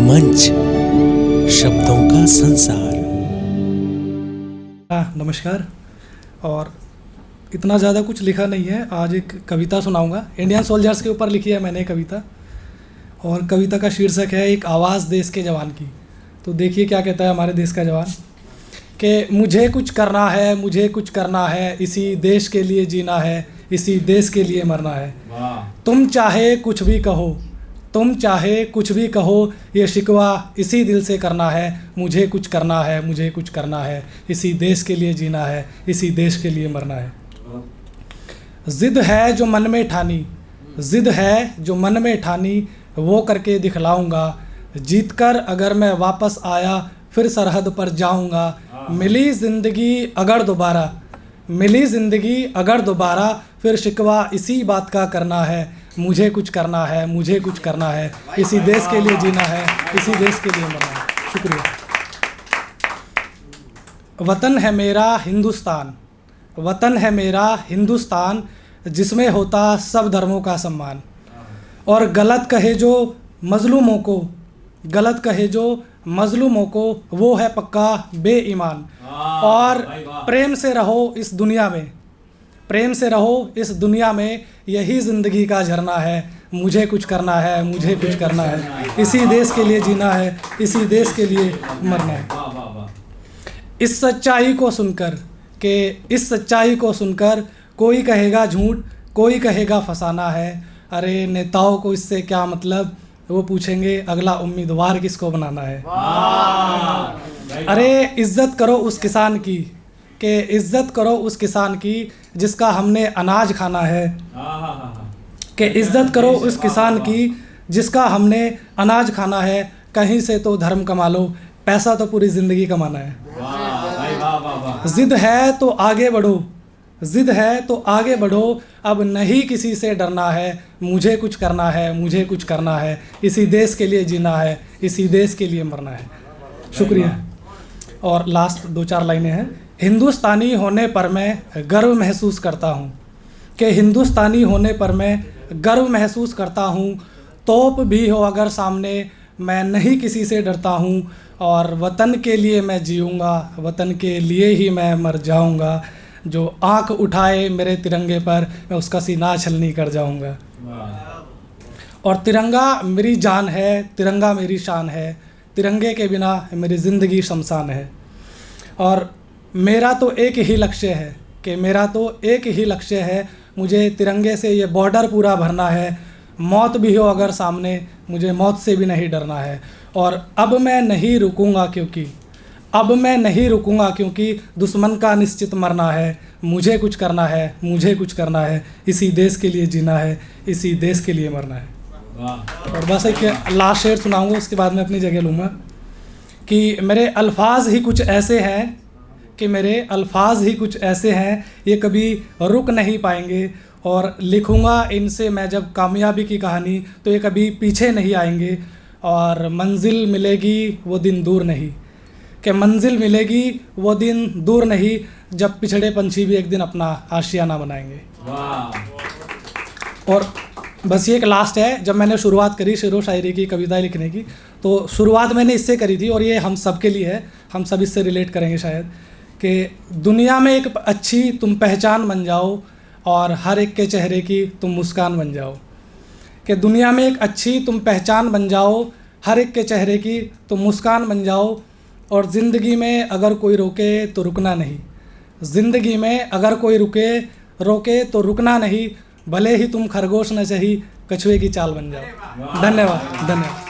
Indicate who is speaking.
Speaker 1: मंच, शब्दों का संसार।
Speaker 2: नमस्कार। और इतना ज़्यादा कुछ लिखा नहीं है, आज एक कविता सुनाऊंगा। इंडियन सोल्जर्स के ऊपर लिखी है मैंने कविता, और कविता का शीर्षक है एक आवाज़ देश के जवान की। तो देखिए क्या कहता है हमारे देश का जवान कि मुझे कुछ करना है, मुझे कुछ करना है, इसी देश के लिए जीना है, इसी देश के लिए मरना है। तुम चाहे कुछ भी कहो, तुम चाहे कुछ भी कहो, ये शिकवा इसी दिल से करना है। मुझे कुछ करना है, मुझे कुछ करना है, इसी देश के लिए जीना है, इसी देश के लिए मरना है। ज़िद है जो मन में ठानी, ज़िद है जो मन में ठानी, वो करके दिखलाऊंगा। जीतकर अगर मैं वापस आया, फिर सरहद पर जाऊंगा। मिली ज़िंदगी अगर दोबारा, मिली ज़िंदगी अगर दोबारा, फिर शिकवा इसी बात का करना है। मुझे कुछ करना है, मुझे कुछ करना है, इसी देश के लिए जीना है, इसी देश के लिए मरना है। शुक्रिया। वतन है मेरा हिंदुस्तान, वतन है मेरा हिंदुस्तान, जिसमें होता सब धर्मों का सम्मान। और गलत कहे जो मज़लूमों को, गलत कहे जो मज़लूमों को, वो है पक्का बेईमान। और प्रेम से रहो इस दुनिया में, प्रेम से रहो इस दुनिया में, यही ज़िंदगी का झरना है। मुझे कुछ करना है, मुझे कुछ करना है, इसी देश के लिए जीना है, इसी देश के लिए मरना है। इस सच्चाई को सुनकर कि इस सच्चाई को सुनकर कोई कहेगा झूठ, कोई कहेगा फसाना है। अरे नेताओं को इससे क्या मतलब, वो पूछेंगे अगला उम्मीदवार किसको बनाना है। अरे इज़्ज़त करो उस किसान की, कि इज़्ज़त करो उस किसान की, जिसका हमने अनाज खाना है। कि इज़्ज़त करो उस किसान की, जिसका हमने अनाज खाना है। कहीं से तो धर्म कमा लो, पैसा तो पूरी ज़िंदगी कमाना है। ज़िद है तो आगे बढ़ो, ज़िद है तो आगे बढ़ो, अब नहीं किसी से डरना है। मुझे कुछ करना है, मुझे कुछ करना है, इसी देश के लिए जीना है, इसी देश के लिए मरना है। शुक्रिया। और लास्ट 2-4 लाइनें हैं। हिंदुस्तानी होने पर मैं गर्व महसूस करता हूँ, कि हिंदुस्तानी होने पर मैं गर्व महसूस करता हूँ। तोप भी हो अगर सामने, मैं नहीं किसी से डरता हूँ। और वतन के लिए मैं जीऊँगा, वतन के लिए ही मैं मर जाऊँगा। जो आँख उठाए मेरे तिरंगे पर, मैं उसका सीना छलनी कर जाऊँगा। और तिरंगा मेरी जान है, तिरंगा मेरी शान है, तिरंगे के बिना मेरी ज़िंदगी शमशान है। और मेरा तो एक ही लक्ष्य है, कि मेरा तो एक ही लक्ष्य है, मुझे तिरंगे से ये बॉर्डर पूरा भरना है। मौत भी हो अगर सामने, मुझे मौत से भी नहीं डरना है। और अब मैं नहीं रुकूंगा, क्योंकि अब मैं नहीं रुकूंगा, क्योंकि दुश्मन का निश्चित मरना है। मुझे कुछ करना है, मुझे कुछ करना है, इसी देश के लिए जीना है, इसी देश के लिए मरना है। और बस एक लास्ट शेर सुनाऊंगा, उसके बाद मैं अपनी जगह लूँगा। कि मेरे अल्फाज ही कुछ ऐसे हैं, कि मेरे अल्फाज ही कुछ ऐसे हैं, ये कभी रुक नहीं पाएंगे। और लिखूँगा इनसे मैं जब कामयाबी की कहानी, तो ये कभी पीछे नहीं आएंगे। और मंजिल मिलेगी वो दिन दूर नहीं, कि मंजिल मिलेगी वो दिन दूर नहीं, जब पिछड़े पंछी भी एक दिन अपना आशियाना बनाएंगे। और बस ये एक लास्ट है। जब मैंने शुरुआत करी शेरो शायरी की, कविताएं लिखने की, तो शुरुआत मैंने इससे करी थी, और ये हम सब के लिए है, हम सब इससे रिलेट करेंगे शायद। कि दुनिया में एक अच्छी तुम पहचान बन जाओ, और हर एक के चेहरे की तुम मुस्कान बन जाओ। कि दुनिया में एक अच्छी तुम पहचान बन जाओ, हर एक के चेहरे की तुम मुस्कान बन जाओ। और ज़िंदगी में अगर कोई रोके तो रुकना नहीं, ज़िंदगी में अगर कोई रोके तो रुकना नहीं। भले ही तुम खरगोश न सही, कछुए की चाल बन जाओ। धन्यवाद, धन्यवाद।